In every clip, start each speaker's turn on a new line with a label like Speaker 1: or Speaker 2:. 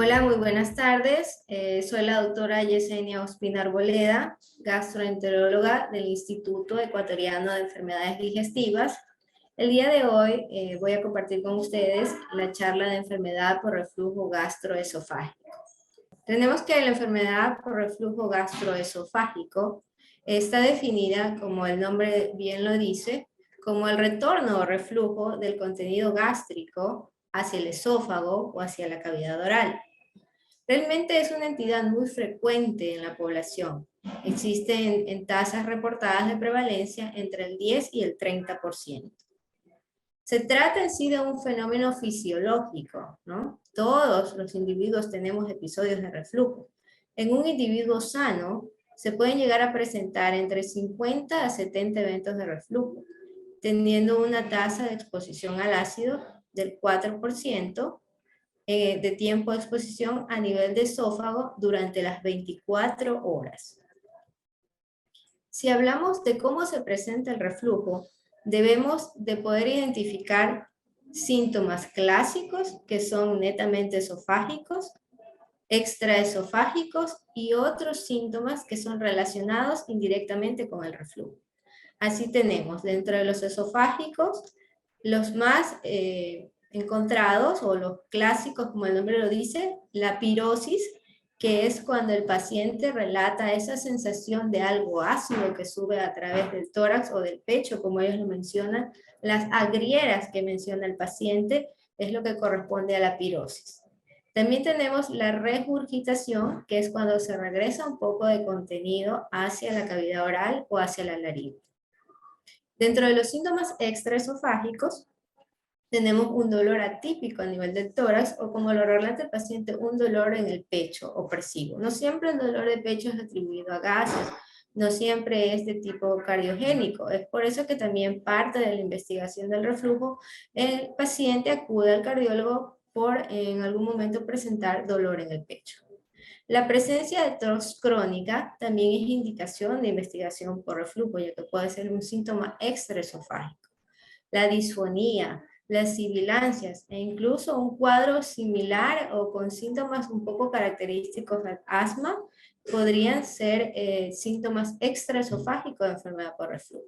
Speaker 1: Hola, muy buenas tardes. Soy la doctora Yesenia Ospina Arboleda, gastroenteróloga del Instituto Ecuatoriano de Enfermedades Digestivas. El día de hoy voy a compartir con ustedes la charla de enfermedad por reflujo gastroesofágico. Tenemos que la enfermedad por reflujo gastroesofágico está definida, como el nombre bien lo dice, como el retorno o reflujo del contenido gástrico hacia el esófago o hacia la cavidad oral. Realmente es una entidad muy frecuente en la población. Existen en tasas reportadas de prevalencia entre el 10 y el 30%. Se trata en sí de un fenómeno fisiológico, ¿no? Todos los individuos tenemos episodios de reflujo. En un individuo sano se pueden llegar a presentar entre 50 a 70 eventos de reflujo, teniendo una tasa de exposición al ácido del 4%, de tiempo de exposición a nivel de esófago durante las 24 horas. Si hablamos de cómo se presenta el reflujo, debemos de poder identificar síntomas clásicos que son netamente esofágicos, extraesofágicos y otros síntomas que son relacionados indirectamente con el reflujo. Así tenemos dentro de los esofágicos los más encontrados o los clásicos, como el nombre lo dice, la pirosis, que es cuando el paciente relata esa sensación de algo ácido que sube a través del tórax o del pecho, como ellos lo mencionan. Las agrieras que menciona el paciente es lo que corresponde a la pirosis. También tenemos la regurgitación, que es cuando se regresa un poco de contenido hacia la cavidad oral o hacia la laringe. Dentro de los síntomas extraesofágicos, tenemos un dolor atípico a nivel del tórax o, como lo relata el paciente, un dolor en el pecho opresivo. No siempre el dolor de pecho es atribuido a gases, no siempre es de tipo cardiogénico. Es por eso que también parte de la investigación del reflujo, el paciente acude al cardiólogo por en algún momento presentar dolor en el pecho. La presencia de tos crónica también es indicación de investigación por reflujo, ya que puede ser un síntoma extraesofágico. La disfonía, las sibilancias e incluso un cuadro similar o con síntomas un poco característicos del asma podrían ser síntomas extraesofágicos de enfermedad por reflujo.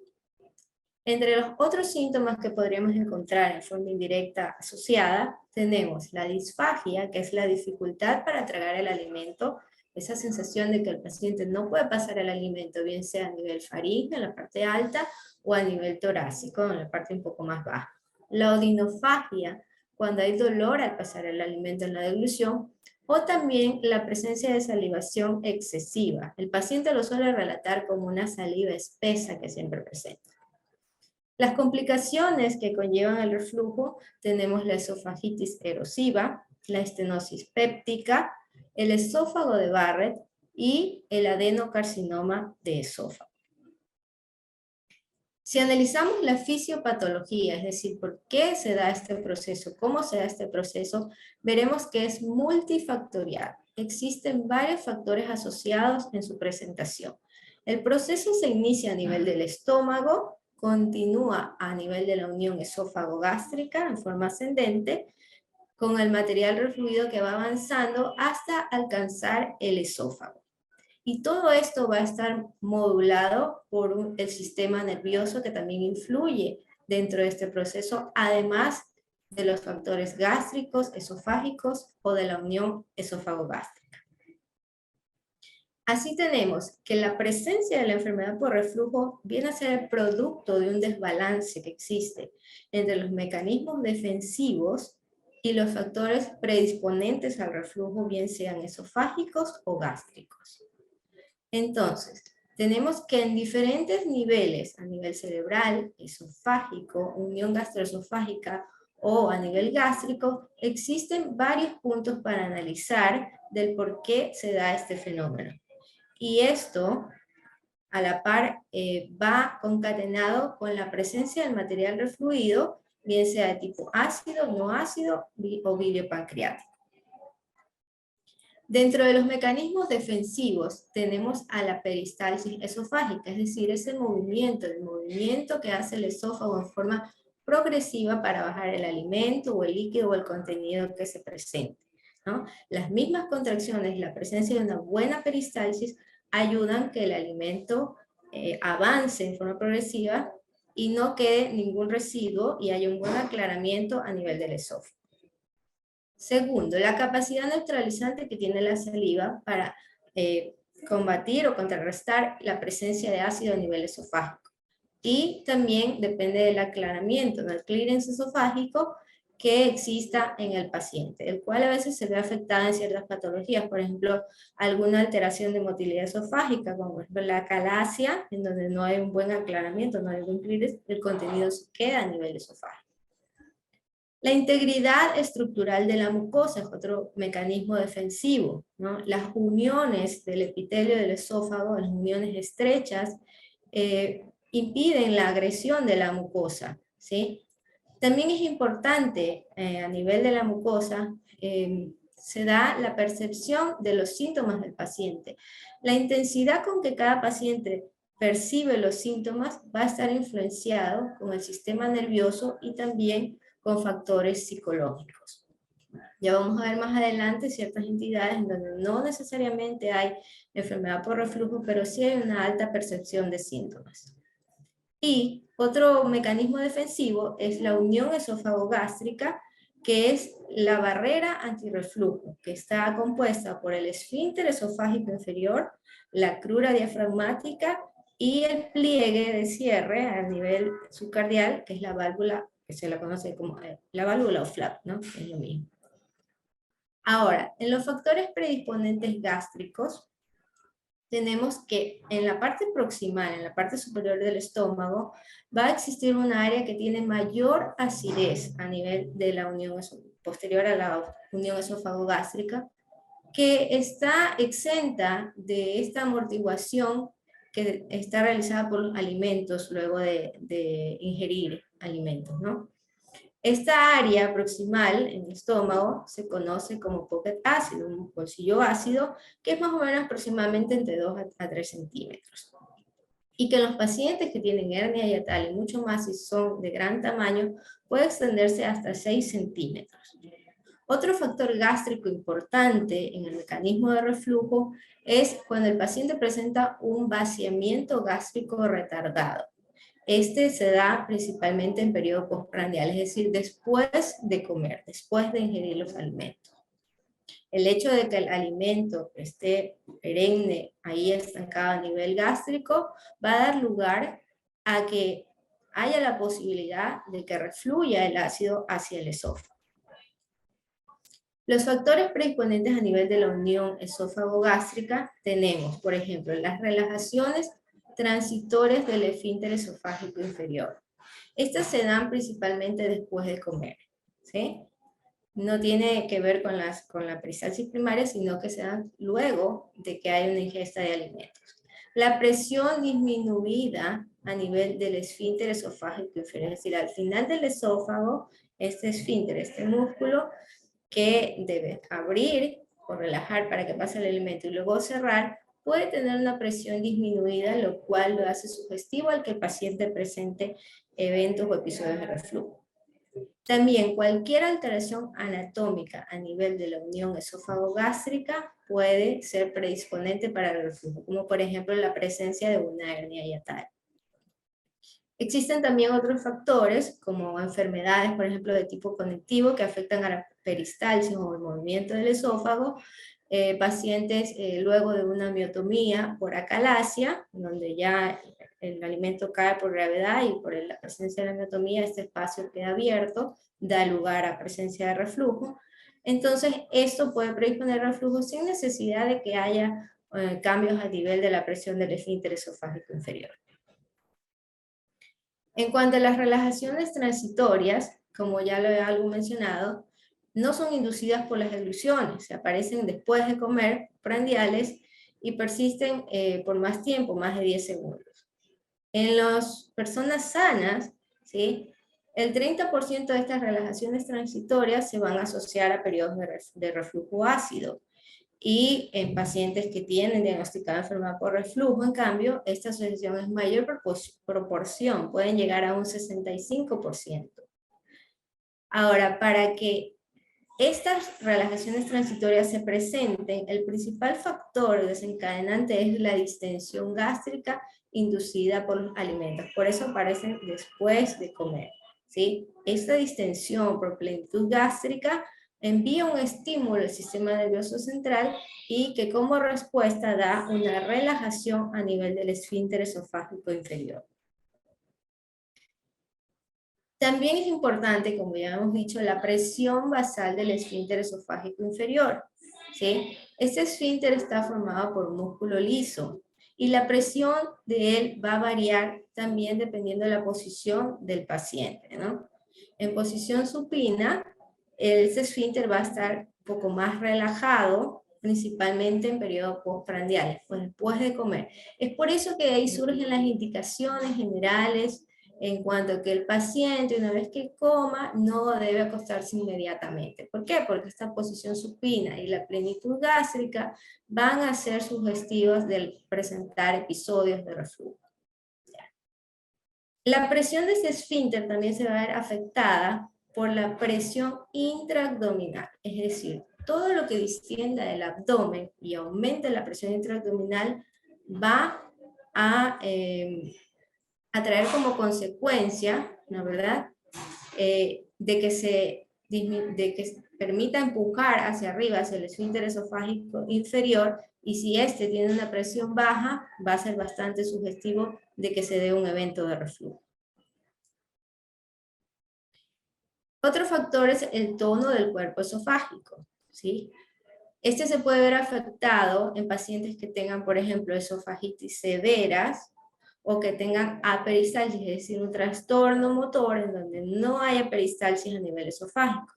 Speaker 1: Entre los otros síntomas que podríamos encontrar en forma indirecta asociada, tenemos la disfagia, que es la dificultad para tragar el alimento, esa sensación de que el paciente no puede pasar el alimento, bien sea a nivel faríngeo, en la parte alta, o a nivel torácico, en la parte un poco más baja. La odinofagia, cuando hay dolor al pasar el alimento en la deglución, o también la presencia de salivación excesiva. El paciente lo suele relatar como una saliva espesa que siempre presenta. Las complicaciones que conllevan el reflujo, tenemos la esofagitis erosiva, la estenosis péptica, el esófago de Barrett y el adenocarcinoma de esófago. Si analizamos la fisiopatología, es decir, por qué se da este proceso, cómo se da este proceso, veremos que es multifactorial. Existen varios factores asociados en su presentación. El proceso se inicia a nivel del estómago, continúa a nivel de la unión esófago-gástrica en forma ascendente, con el material refluido que va avanzando hasta alcanzar el esófago. Y todo esto va a estar modulado por el sistema nervioso, que también influye dentro de este proceso, además de los factores gástricos, esofágicos o de la unión esófago-gástrica. Así tenemos que la presencia de la enfermedad por reflujo viene a ser el producto de un desbalance que existe entre los mecanismos defensivos y los factores predisponentes al reflujo, bien sean esofágicos o gástricos. Entonces, tenemos que en diferentes niveles, a nivel cerebral, esofágico, unión gastroesofágica o a nivel gástrico, existen varios puntos para analizar del por qué se da este fenómeno. Y esto, a la par, va concatenado con la presencia del material refluido, bien sea de tipo ácido, no ácido o biliopancreático. Dentro de los mecanismos defensivos tenemos a la peristalsis esofágica, es decir, ese movimiento, el movimiento que hace el esófago en forma progresiva para bajar el alimento o el líquido o el contenido que se presente. ¿no? Las mismas contracciones, la presencia de una buena peristalsis, ayudan que el alimento avance en forma progresiva y no quede ningún residuo y haya un buen aclaramiento a nivel del esófago. Segundo, la capacidad neutralizante que tiene la saliva para combatir o contrarrestar la presencia de ácido a nivel esofágico. Y también depende del aclaramiento, del clearance esofágico que exista en el paciente, el cual a veces se ve afectado en ciertas patologías, por ejemplo, alguna alteración de motilidad esofágica, como por ejemplo la acalasia, en donde no hay un buen aclaramiento, no hay un buen clearance, el contenido se queda a nivel esofágico. La integridad estructural de la mucosa es otro mecanismo defensivo, ¿no? Las uniones del epitelio del esófago, las uniones estrechas, impiden la agresión de la mucosa, ¿sí? También es importante a nivel de la mucosa, se da la percepción de los síntomas del paciente. La intensidad con que cada paciente percibe los síntomas va a estar influenciado con el sistema nervioso y también con factores psicológicos. Ya vamos a ver más adelante ciertas entidades en donde no necesariamente hay enfermedad por reflujo, pero sí hay una alta percepción de síntomas. Y otro mecanismo defensivo es la unión esófago-gástrica, que es la barrera antirreflujo, que está compuesta por el esfínter esofágico inferior, la crura diafragmática y el pliegue de cierre a nivel subcardial, que es la válvula, que se la conoce como la válvula o flap, ¿no? Es lo mismo. Ahora, en los factores predisponentes gástricos, tenemos que en la parte proximal, en la parte superior del estómago, va a existir un área que tiene mayor acidez a nivel de la unión posterior a la unión esófago-gástrica, que está exenta de esta amortiguación que está realizada por los alimentos luego de ingerir alimentos, ¿no? Esta área proximal en el estómago se conoce como pocket ácido, un bolsillo ácido, que es más o menos aproximadamente entre 2 a 3 centímetros. Y que en los pacientes que tienen hernia hiatal y mucho más si son de gran tamaño, puede extenderse hasta 6 centímetros. Otro factor gástrico importante en el mecanismo de reflujo es cuando el paciente presenta un vaciamiento gástrico retardado. Este se da principalmente en periodo postprandial, es decir, después de comer, después de ingerir los alimentos. El hecho de que el alimento esté perenne, ahí estancado a nivel gástrico, va a dar lugar a que haya la posibilidad de que refluya el ácido hacia el esófago. Los factores predisponentes a nivel de la unión esófago-gástrica tenemos, por ejemplo, las relajaciones transitorias del esfínter esofágico inferior. Estas se dan principalmente después de comer, ¿sí? No tiene que ver con la peristalsis primaria, sino que se dan luego de que hay una ingesta de alimentos. La presión disminuida a nivel del esfínter esofágico inferior, es decir, al final del esófago, este esfínter, este músculo, que debe abrir o relajar para que pase el alimento y luego cerrar, puede tener una presión disminuida, lo cual lo hace sugestivo al que el paciente presente eventos o episodios de reflujo. También cualquier alteración anatómica a nivel de la unión esófago-gástrica puede ser predisponente para el reflujo, como por ejemplo la presencia de una hernia hiatal. Existen también otros factores, como enfermedades, por ejemplo, de tipo conectivo, que afectan a la peristalsis o el movimiento del esófago, pacientes luego de una miotomía por acalasia, donde ya el alimento cae por gravedad y por la presencia de la miotomía, este espacio queda abierto, da lugar a presencia de reflujo. Entonces, esto puede predisponer reflujo sin necesidad de que haya cambios a nivel de la presión del esfínter esofágico inferior. En cuanto a las relajaciones transitorias, como ya lo he algo mencionado, no son inducidas por las egluciones, se aparecen después de comer, prandiales, y persisten por más tiempo, más de 10 segundos. En las personas sanas, ¿sí?, el 30% de estas relajaciones transitorias se van a asociar a periodos de reflujo ácido. Y en pacientes que tienen diagnosticada enfermedad por reflujo, en cambio, esta asociación es mayor proporción, pueden llegar a un 65%. Ahora, para que estas relajaciones transitorias se presenten, el principal factor desencadenante es la distensión gástrica inducida por los alimentos. Por eso aparecen después de comer, ¿sí? Esta distensión por plenitud gástrica envía un estímulo al sistema nervioso central y que como respuesta da una relajación a nivel del esfínter esofágico inferior. También es importante, como ya hemos dicho, la presión basal del esfínter esofágico inferior, ¿sí? Este esfínter está formado por un músculo liso y la presión de él va a variar también dependiendo de la posición del paciente, ¿no? En posición supina, ese esfínter va a estar un poco más relajado, principalmente en periodo postprandial, pues después de comer. Es por eso que ahí surgen las indicaciones generales en cuanto a que el paciente, una vez que coma, no debe acostarse inmediatamente. ¿Por qué? Porque esta posición supina y la plenitud gástrica van a ser sugestivos de presentar episodios de reflujo. La presión de ese esfínter también se va a ver afectada por la presión intraabdominal, es decir, todo lo que distienda del abdomen y aumente la presión intraabdominal va a traer como consecuencia, ¿no, verdad? De que se permita empujar hacia arriba, hacia el esfínter esofágico inferior, y si este tiene una presión baja, va a ser bastante sugestivo de que se dé un evento de reflujo. Otro factor es el tono del cuerpo esofágico, ¿sí? Este se puede ver afectado en pacientes que tengan, por ejemplo, esofagitis severas, o que tengan aperistalsis, es decir, un trastorno motor en donde no haya peristalsis a nivel esofágico.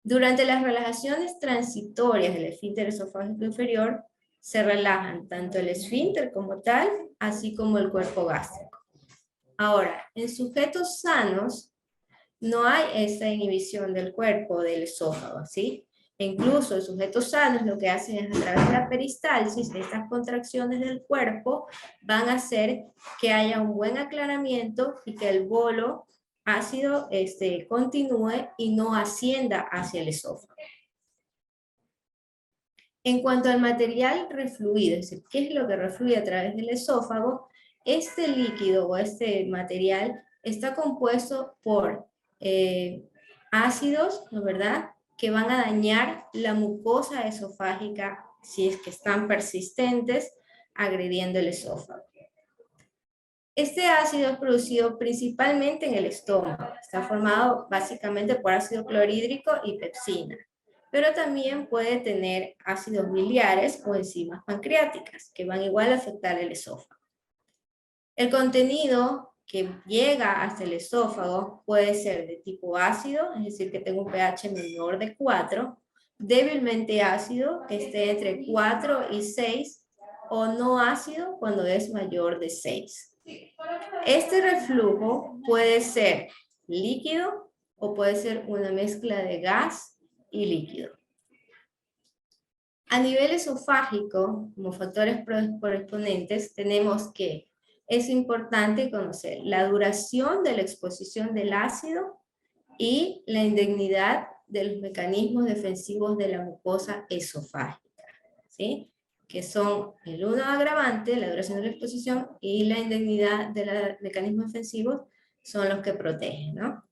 Speaker 1: Durante las relajaciones transitorias del esfínter esofágico inferior, se relajan tanto el esfínter como tal, así como el cuerpo gástrico. Ahora, en sujetos sanos, no hay esta inhibición del cuerpo, del esófago, ¿sí? E incluso en sujetos sanos lo que hacen es a través de la peristalsis, estas contracciones del cuerpo van a hacer que haya un buen aclaramiento y que el bolo ácido continúe y no ascienda hacia el esófago. En cuanto al material refluido, es decir, ¿qué es lo que refluye a través del esófago? Este líquido o este material está compuesto por ácidos, ¿no, verdad?, que van a dañar la mucosa esofágica si es que están persistentes, agrediendo el esófago. Este ácido es producido principalmente en el estómago. Está formado básicamente por ácido clorhídrico y pepsina, pero también puede tener ácidos biliares o enzimas pancreáticas, que van igual a afectar el esófago. El contenido que llega hasta el esófago puede ser de tipo ácido, es decir, que tenga un pH menor de 4, débilmente ácido, que esté entre 4 y 6, o no ácido cuando es mayor de 6. Este reflujo puede ser líquido o puede ser una mezcla de gas y líquido. A nivel esofágico, como factores correspondientes, tenemos que es importante conocer la duración de la exposición del ácido y la indignidad de los mecanismos defensivos de la mucosa esofágica, ¿sí? Que son el uno agravante, la duración de la exposición, y la indignidad de los mecanismos defensivos son los que protegen, ¿no?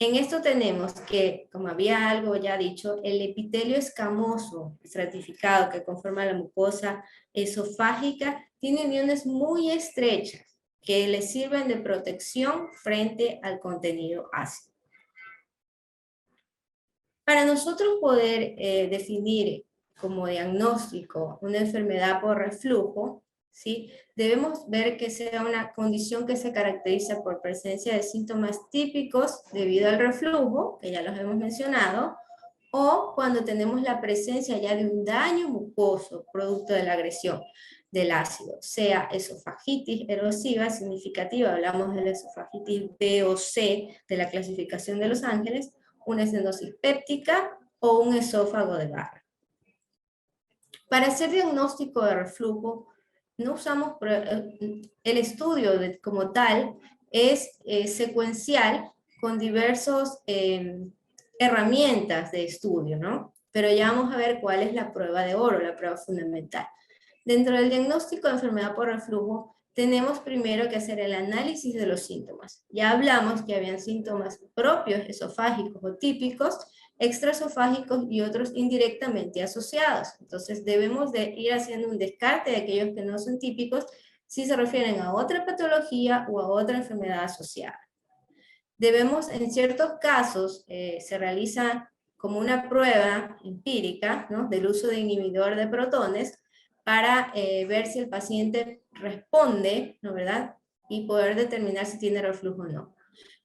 Speaker 1: En esto tenemos que, como había algo ya dicho, el epitelio escamoso estratificado que conforma la mucosa esofágica tiene uniones muy estrechas que le sirven de protección frente al contenido ácido. Para nosotros poder definir como diagnóstico una enfermedad por reflujo, ¿sí?, debemos ver que sea una condición que se caracteriza por presencia de síntomas típicos debido al reflujo, que ya los hemos mencionado, o cuando tenemos la presencia ya de un daño mucoso producto de la agresión del ácido, sea esofagitis erosiva significativa, hablamos de la esofagitis B o C de la clasificación de Los Ángeles, una estenosis péptica o un esófago de barra. Para hacer diagnóstico de reflujo, no usamos el estudio como tal, es secuencial con diversos herramientas de estudio, ¿no? Pero ya vamos a ver cuál es la prueba de oro, la prueba fundamental. Dentro del diagnóstico de enfermedad por reflujo, tenemos primero que hacer el análisis de los síntomas. Ya hablamos que habían síntomas propios esofágicos o típicos, extraesofágicos y otros indirectamente asociados. Entonces debemos de ir haciendo un descarte de aquellos que no son típicos si se refieren a otra patología o a otra enfermedad asociada. Debemos, en ciertos casos, se realiza como una prueba empírica, ¿no?, del uso de inhibidor de protones para ver si el paciente responde, ¿no, verdad? Y poder determinar si tiene reflujo o no.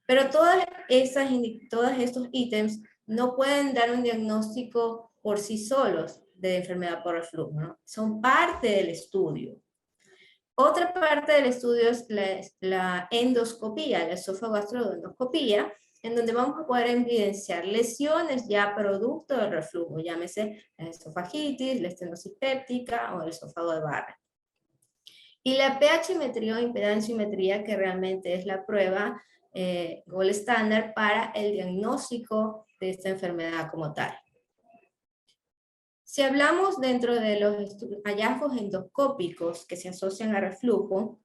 Speaker 1: Pero todos estos ítems no pueden dar un diagnóstico por sí solos de enfermedad por reflujo, ¿no? Son parte del estudio. Otra parte del estudio es la endoscopía, la esófago-gastroendoscopía, en donde vamos a poder evidenciar lesiones ya producto del reflujo, llámese la esofagitis, la estenosis péptica o el esófago de Barrett. Y la pH-metría o impedanciometría, que realmente es la prueba gold estándar para el diagnóstico de esta enfermedad como tal. Si hablamos dentro de los hallazgos endoscópicos que se asocian a reflujo,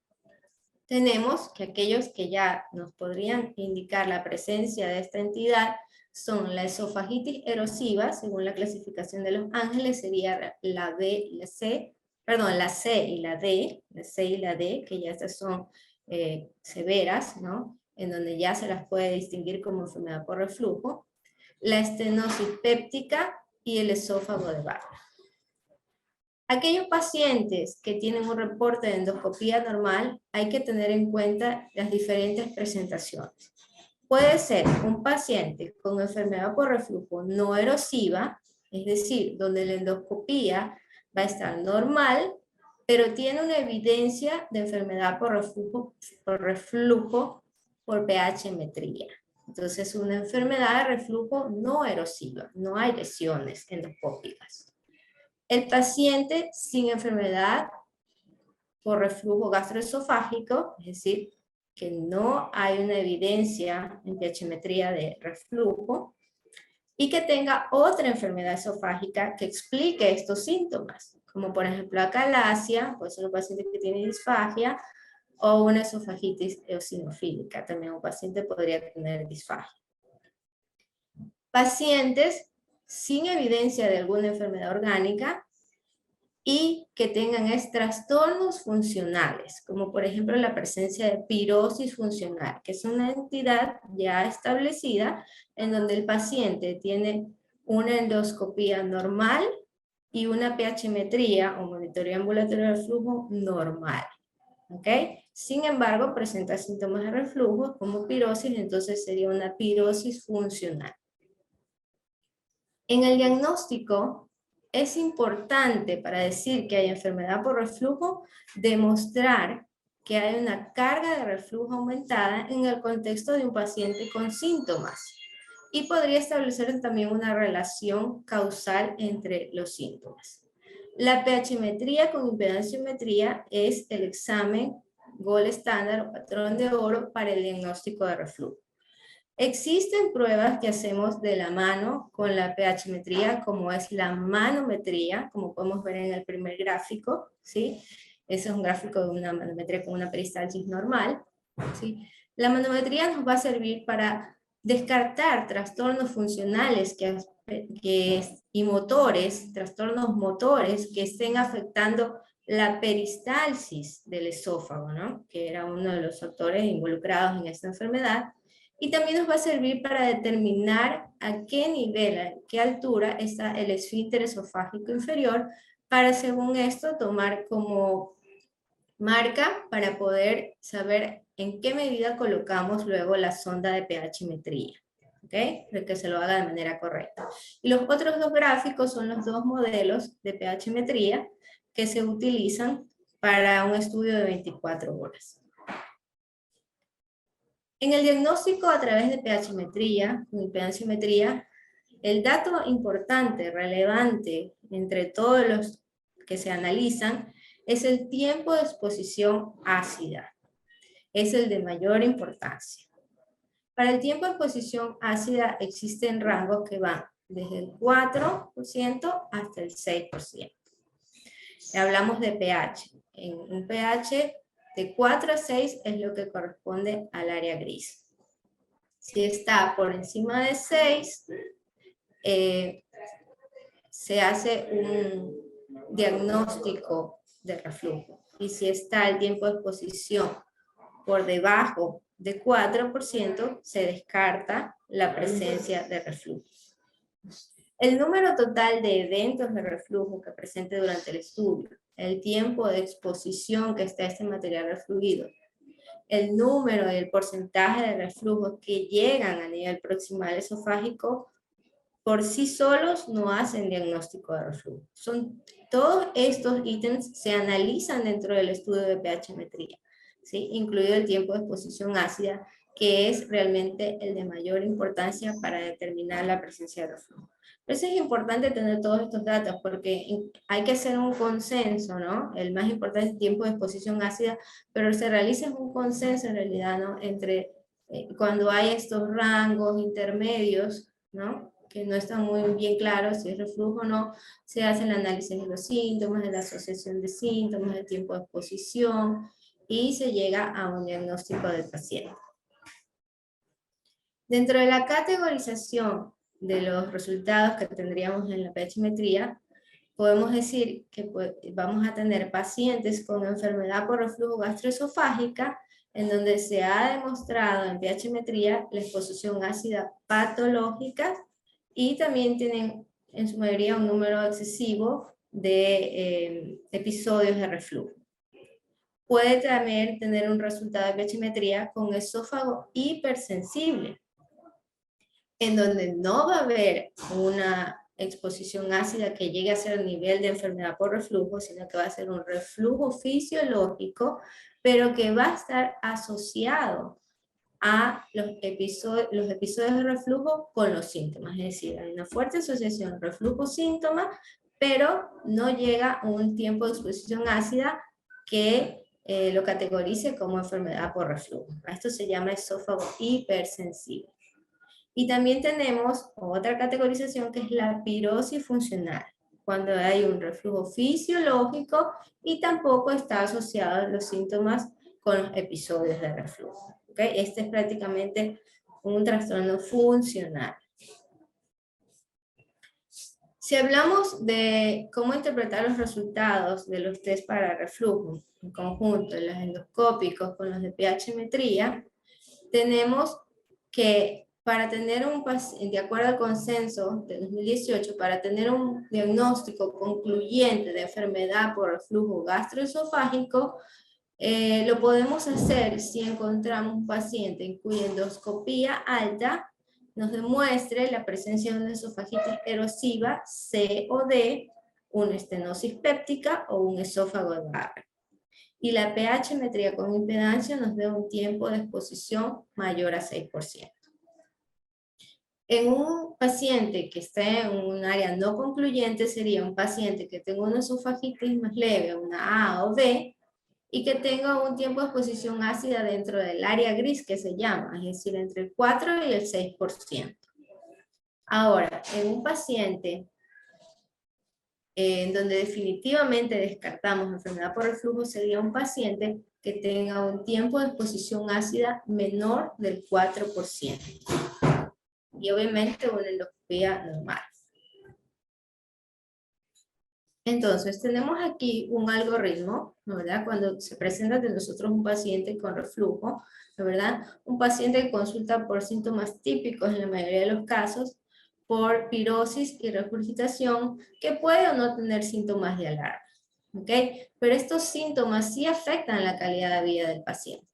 Speaker 1: tenemos que aquellos que ya nos podrían indicar la presencia de esta entidad son la esofagitis erosiva, según la clasificación de Los Ángeles, sería la B, la C, perdón, la C y la D, la C y la D, que ya estas son severas, ¿no?, en donde ya se las puede distinguir como enfermedad por reflujo, la estenosis péptica y el esófago de Barrett. Aquellos pacientes que tienen un reporte de endoscopía normal, hay que tener en cuenta las diferentes presentaciones. Puede ser un paciente con enfermedad por reflujo no erosiva, es decir, donde la endoscopía va a estar normal, pero tiene una evidencia de enfermedad por reflujo por pH-metría. Entonces, una enfermedad de reflujo no erosiva, no hay lesiones endoscópicas. El paciente sin enfermedad por reflujo gastroesofágico, es decir, que no hay una evidencia en pH-metría de reflujo, y que tenga otra enfermedad esofágica que explique estos síntomas, como por ejemplo acalasia, puede ser un paciente que tiene disfagia, o una esofagitis eosinofílica, también un paciente podría tener disfagia. Pacientes sin evidencia de alguna enfermedad orgánica y que tengan trastornos funcionales, como por ejemplo la presencia de pirosis funcional, que es una entidad ya establecida en donde el paciente tiene una endoscopía normal y una pH-metría o monitoreo ambulatorio de reflujo normal. ¿Ok? Sin embargo, presenta síntomas de reflujo como pirosis, entonces sería una pirosis funcional. En el diagnóstico es importante, para decir que hay enfermedad por reflujo, demostrar que hay una carga de reflujo aumentada en el contexto de un paciente con síntomas. Y podría establecer también una relación causal entre los síntomas. La pH-metría con impedanciometría es el examen gold estándar o patrón de oro para el diagnóstico de reflujo. Existen pruebas que hacemos de la mano con la pH-metría, como es la manometría, como podemos ver en el primer gráfico, ¿sí? Ese es un gráfico de una manometría con una peristalsis normal, ¿sí? La manometría nos va a servir para descartar trastornos funcionales y motores, trastornos motores que estén afectando la peristalsis del esófago, ¿no?, que era uno de los factores involucrados en esta enfermedad. Y también nos va a servir para determinar a qué nivel, a qué altura está el esfínter esofágico inferior, para según esto tomar como marca para poder saber en qué medida colocamos luego la sonda de pH-metría. ¿Ok? Para que se lo haga de manera correcta. Y los otros dos gráficos son los dos modelos de pH-metría que se utilizan para un estudio de 24 horas. En el diagnóstico a través de pH-metría, con impedanciometría, el dato importante, relevante entre todos los que se analizan, es el tiempo de exposición ácida. Es el de mayor importancia. Para el tiempo de exposición ácida existen rangos que van desde el 4% hasta el 6%. Hablamos de pH. En un pH de 4 a 6 es lo que corresponde al área gris. Si está por encima de 6, se hace un diagnóstico de reflujo. Y si está el tiempo de exposición por debajo de 4%, se descarta la presencia de reflujo. El número total de eventos de reflujo que presente durante el estudio, el tiempo de exposición que está este material refluido, el número y el porcentaje de reflujos que llegan a nivel proximal esofágico, por sí solos no hacen diagnóstico de reflujo. Todos estos ítems se analizan dentro del estudio de pH-metría, ¿sí? Incluido el tiempo de exposición ácida, que es realmente el de mayor importancia para determinar la presencia de reflujo. Por eso es importante tener todos estos datos, porque hay que hacer un consenso, ¿no? El más importante es el tiempo de exposición ácida, pero se realiza un consenso en realidad, ¿no? Entre cuando hay estos rangos intermedios, ¿no? Que no están muy bien claros si es reflujo o no, se hace el análisis de los síntomas, de la asociación de síntomas, del tiempo de exposición, y se llega a un diagnóstico del paciente. Dentro de la categorización de los resultados que tendríamos en la pH-metría, podemos decir que vamos a tener pacientes con enfermedad por reflujo gastroesofágica, en donde se ha demostrado en pH-metría la exposición ácida patológica, y también tienen en su mayoría un número excesivo de episodios de reflujo. Puede también tener un resultado de pH-metría con esófago hipersensible, en donde no va a haber una exposición ácida que llegue a ser el nivel de enfermedad por reflujo, sino que va a ser un reflujo fisiológico, pero que va a estar asociado a los episodios de reflujo con los síntomas. Es decir, hay una fuerte asociación reflujo-síntoma, pero no llega a un tiempo de exposición ácida que lo categorice como enfermedad por reflujo. Esto se llama esófago hipersensible. Y también tenemos otra categorización que es la pirosis funcional, cuando hay un reflujo fisiológico y tampoco está asociado los síntomas con los episodios de reflujo. ¿Okay? Este es prácticamente un trastorno funcional. Si hablamos de cómo interpretar los resultados de los test para reflujo, en conjunto, los endoscópicos con los de pH-metría, tenemos que para tener un paciente, de acuerdo al consenso de 2018, para tener un diagnóstico concluyente de enfermedad por reflujo gastroesofágico, lo podemos hacer si encontramos un paciente en cuya endoscopía alta nos demuestre la presencia de una esofagitis erosiva C o D, una estenosis péptica o un esófago de barra. Y la pH-metría con impedancia nos da un tiempo de exposición mayor a 6%. En un paciente que esté en un área no concluyente, sería un paciente que tenga una esofagitis más leve, una A o B, y que tenga un tiempo de exposición ácida dentro del área gris que se llama, es decir, entre el 4 y el 6%. Ahora, en un paciente en donde definitivamente descartamos enfermedad por reflujo, sería un paciente que tenga un tiempo de exposición ácida menor del 4%. Y obviamente una endoscopía normal. Entonces, tenemos aquí un algoritmo, ¿verdad? Cuando se presenta ante nosotros un paciente con reflujo, ¿verdad? Un paciente que consulta por síntomas típicos en la mayoría de los casos, por pirosis y regurgitación, que puede o no tener síntomas de alarma, ¿ok? Pero estos síntomas sí afectan la calidad de vida del paciente.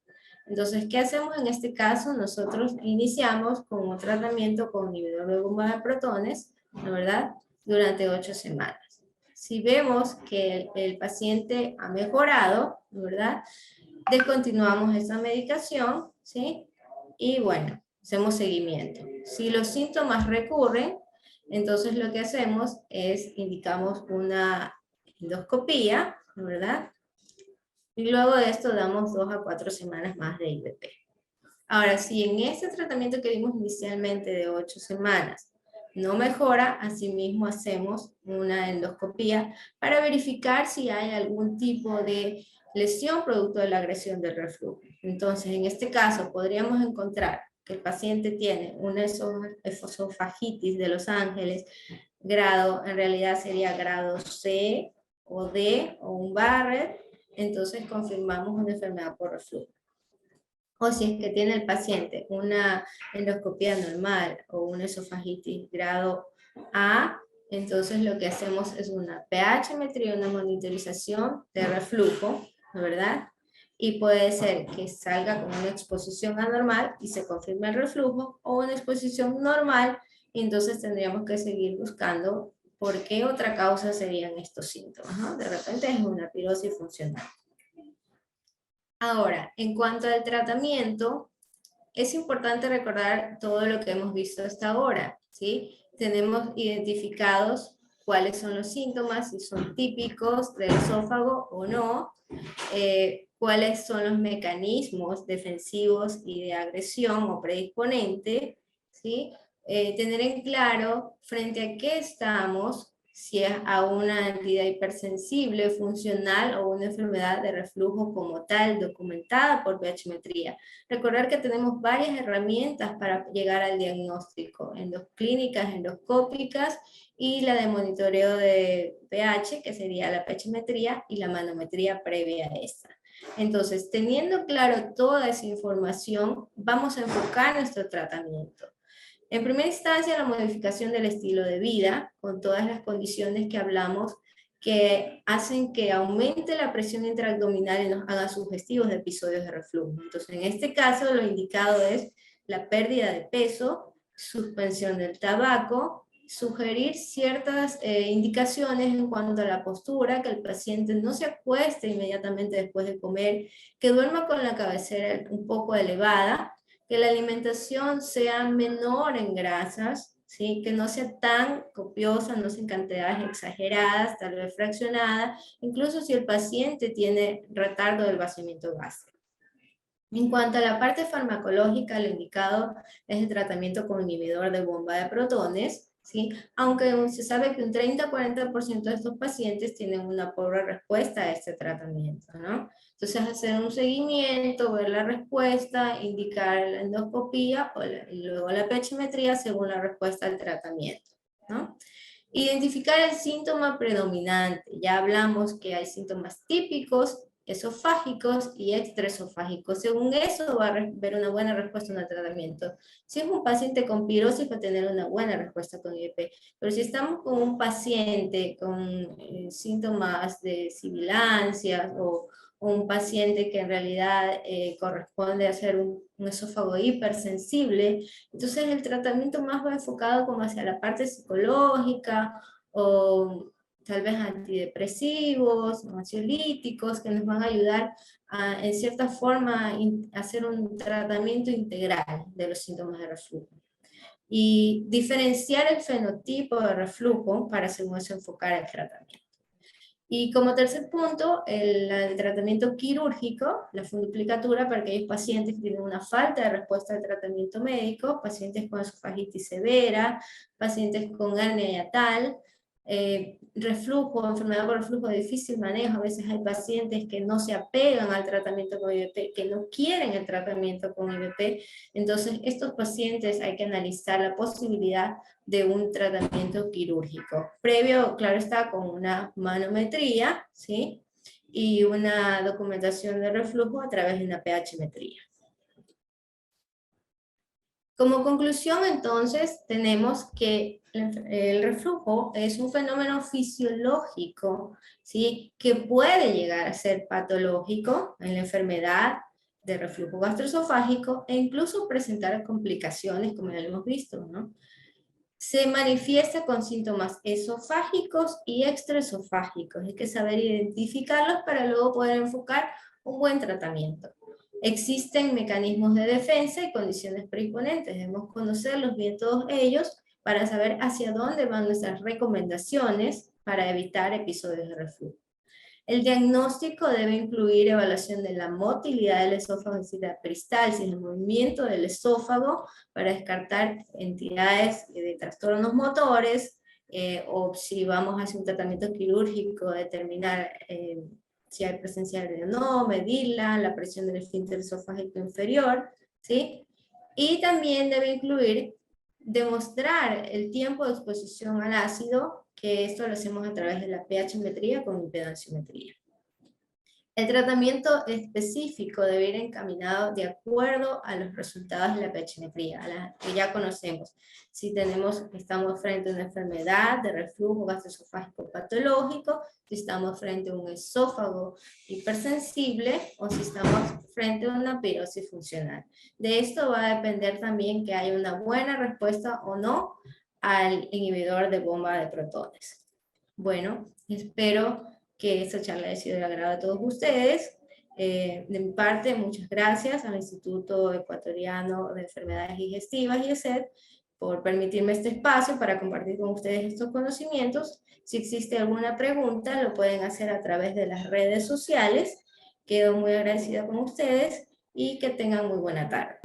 Speaker 1: Entonces, ¿qué hacemos en este caso? Nosotros iniciamos con un tratamiento con inhibidor de bomba de protones, ¿verdad? Durante 8 semanas. Si vemos que el paciente ha mejorado, ¿verdad? Descontinuamos esa medicación, ¿sí? Y bueno, hacemos seguimiento. Si los síntomas recurren, entonces lo que hacemos es indicamos una endoscopía, ¿verdad? Y luego de esto damos 2 a 4 semanas más de IVP. Ahora, si en este tratamiento que dimos inicialmente de 8 semanas no mejora, asimismo hacemos una endoscopía para verificar si hay algún tipo de lesión producto de la agresión del reflujo. Entonces, en este caso, podríamos encontrar que el paciente tiene una esofagitis de Los Ángeles, grado, en realidad sería grado C o D o un Barrett, entonces confirmamos una enfermedad por reflujo. O si es que tiene el paciente una endoscopía normal o una esofagitis grado A, entonces lo que hacemos es una pH-metría, una monitorización de reflujo, ¿verdad? Y puede ser que salga con una exposición anormal y se confirme el reflujo, o una exposición normal, y entonces tendríamos que seguir buscando por qué otra causa serían estos síntomas, ¿no? De repente es una pirosis funcional. Ahora, en cuanto al tratamiento, es importante recordar todo lo que hemos visto hasta ahora, ¿sí? Tenemos identificados cuáles son los síntomas, si son típicos del esófago o no, cuáles son los mecanismos defensivos y de agresión o predisponente, ¿sí? Tener en claro frente a qué estamos, si es a una entidad hipersensible, funcional o una enfermedad de reflujo como tal, documentada por pH-metría. Recordar que tenemos varias herramientas para llegar al diagnóstico, clínicas, endoscópicas y la de monitoreo de pH, que sería la pH-metría, y la manometría previa a esta. Entonces, teniendo claro toda esa información, vamos a enfocar nuestro tratamiento. En primera instancia, la modificación del estilo de vida, con todas las condiciones que hablamos, que hacen que aumente la presión intraabdominal y nos haga sugestivos de episodios de reflujo. Entonces, en este caso, lo indicado es la pérdida de peso, suspensión del tabaco, sugerir ciertas indicaciones en cuanto a la postura, que el paciente no se acueste inmediatamente después de comer, que duerma con la cabecera un poco elevada, que la alimentación sea menor en grasas, ¿sí? Que no sea tan copiosa, no sea en cantidades exageradas, tal vez fraccionada, incluso si el paciente tiene retardo del vaciamiento gástrico. En cuanto a la parte farmacológica, lo indicado es el tratamiento con inhibidor de bomba de protones, ¿sí? Aunque se sabe que un 30-40% de estos pacientes tienen una pobre respuesta a este tratamiento, ¿no? Entonces, hacer un seguimiento, ver la respuesta, indicar la endoscopía y luego la pH-metría según la respuesta al tratamiento, ¿no? Identificar el síntoma predominante. Ya hablamos que hay síntomas típicos, esofágicos y extraesofágicos. Según eso va a ver una buena respuesta en el tratamiento. Si es un paciente con pirosis va a tener una buena respuesta con IBP, pero si estamos con un paciente con síntomas de sibilancias o un paciente que en realidad corresponde a ser un esófago hipersensible, entonces el tratamiento más va enfocado como hacia la parte psicológica o tal vez antidepresivos, ansiolíticos, que nos van a ayudar a, en cierta forma, a hacer un tratamiento integral de los síntomas de reflujo. Y diferenciar el fenotipo de reflujo para según eso enfocar el tratamiento. Y como tercer punto, el tratamiento quirúrgico, la funduplicatura para aquellos pacientes que tienen una falta de respuesta al tratamiento médico, pacientes con esofagitis severa, pacientes con hernia hiatal, reflujo, enfermedad por reflujo de difícil manejo. A veces hay pacientes que no se apegan al tratamiento con IBP, que no quieren el tratamiento con IBP. Entonces, estos pacientes hay que analizar la posibilidad de un tratamiento quirúrgico. Previo, claro está, con una manometría, ¿sí? Y una documentación de reflujo a través de una pH-metría. Como conclusión, entonces, tenemos que el reflujo es un fenómeno fisiológico, ¿sí? Que puede llegar a ser patológico en la enfermedad de reflujo gastroesofágico e incluso presentar complicaciones, como ya lo hemos visto, ¿no? Se manifiesta con síntomas esofágicos y extraesofágicos. Hay que saber identificarlos para luego poder enfocar un buen tratamiento. Existen mecanismos de defensa y condiciones predisponentes. Debemos conocerlos bien todos ellos para saber hacia dónde van nuestras recomendaciones para evitar episodios de reflujo. El diagnóstico debe incluir evaluación de la motilidad del esófago, es decir, la peristalsis, el movimiento del esófago, para descartar entidades de trastornos motores, o si vamos a hacer un tratamiento quirúrgico, determinar si hay presencia de o no, medirla, la presión del esfínter esofágico inferior, ¿sí? Y también debe incluir demostrar el tiempo de exposición al ácido, que esto lo hacemos a través de la pH-metría con impedanciometría. El tratamiento específico debe ir encaminado de acuerdo a los resultados de la pH-metría, a las que ya conocemos. Si estamos frente a una enfermedad de reflujo gastroesofágico patológico, si estamos frente a un esófago hipersensible o si estamos frente a una pirosis funcional. De esto va a depender también que haya una buena respuesta o no al inhibidor de bomba de protones. Bueno, espero que esta charla haya sido del agrado de todos ustedes. De mi parte, muchas gracias al Instituto Ecuatoriano de Enfermedades Digestivas, IESED, por permitirme este espacio para compartir con ustedes estos conocimientos. Si existe alguna pregunta, lo pueden hacer a través de las redes sociales. Quedo muy agradecida con ustedes y que tengan muy buena tarde.